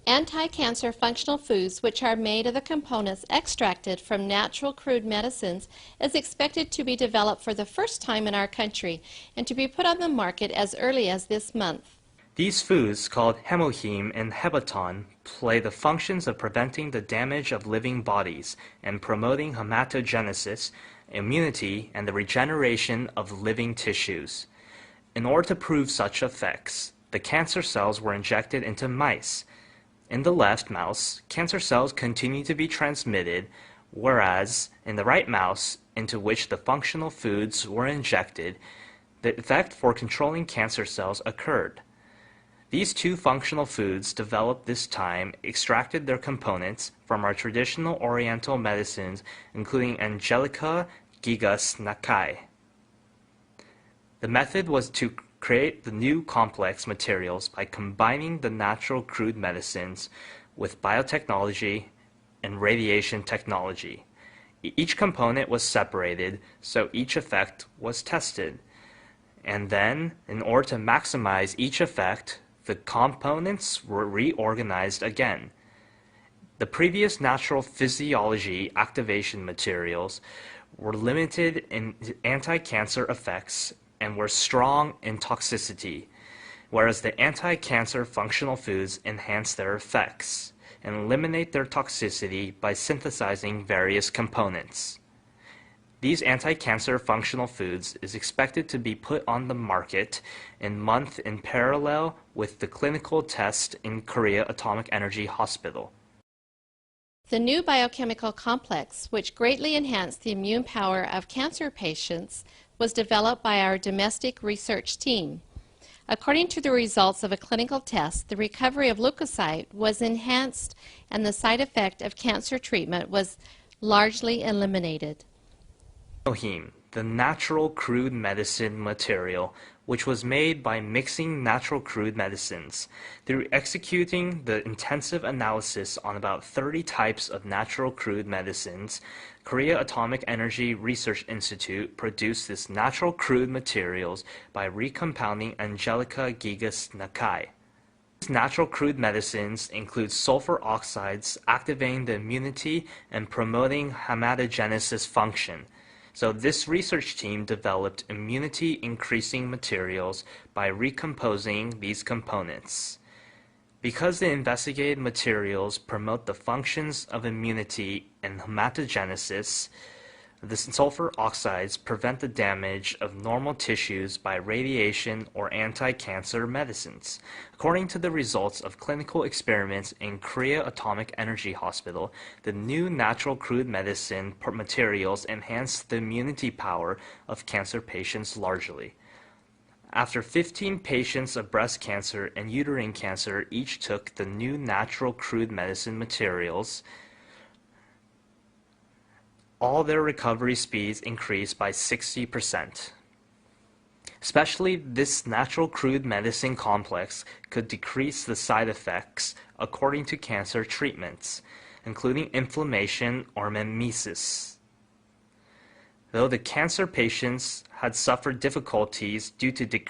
Anti-cancer functional foods, which are made of the components extracted from natural crude medicines, is expected to be developed for the first time in our country and to be put on the market as early as this month. These foods, called HemoHim and Hebaton, play the functions of preventing the damage of living bodies and promoting hematogenesis, immunity, and the regeneration of living tissues. In order to prove such effects, the cancer cells were injected into mice. In the left mouse, cancer cells continue to be transmitted, whereas in the right mouse, into which the functional foods were injected, the effect for controlling cancer cells occurred. These two functional foods developed this time extracted their components from our traditional oriental medicines, including Angelica gigas Nakai. The method was to create the new complex materials by combining the natural crude medicines with biotechnology and radiation technology. Each component was separated, so each effect was tested. And then, in order to maximize each effect, the components were reorganized again. The previous natural physiology activation materials were limited in anti-cancer effects and were strong in toxicity, whereas the anti-cancer functional foods enhance their effects and eliminate their toxicity by synthesizing various components. These anti-cancer functional foods is expected to be put on the market in month in parallel with the clinical test in Korea Atomic Energy Hospital. The new biochemical complex, which greatly enhanced the immune power of cancer patients, was developed by our domestic research team. According to the results of a clinical test, the recovery of leukocyte was enhanced and the side effect of cancer treatment was largely eliminated. HemoHim, the natural crude medicine material, which was made by mixing natural crude medicines. Through executing the intensive analysis on about 30 types of natural crude medicines, Korea Atomic Energy Research Institute produced this natural crude materials by recompounding Angelica gigas Nakai. These natural crude medicines include sulfur oxides activating the immunity and promoting hematogenesis function. So this research team developed immunity-increasing materials by recomposing these components. Because the investigated materials promote the functions of immunity and hematogenesis, the sulfur oxides prevent the damage of normal tissues by radiation or anti-cancer medicines. According to the results of clinical experiments in Korea Atomic Energy Hospital, the new natural crude medicine materials enhance the immunity power of cancer patients largely. After 15 patients of breast cancer and uterine cancer each took the new natural crude medicine materials, all their recovery speeds increased by 60%. Especially this natural crude medicine complex could decrease the side effects according to cancer treatments, including inflammation or mimesis. Though the cancer patients had suffered difficulties due to decreased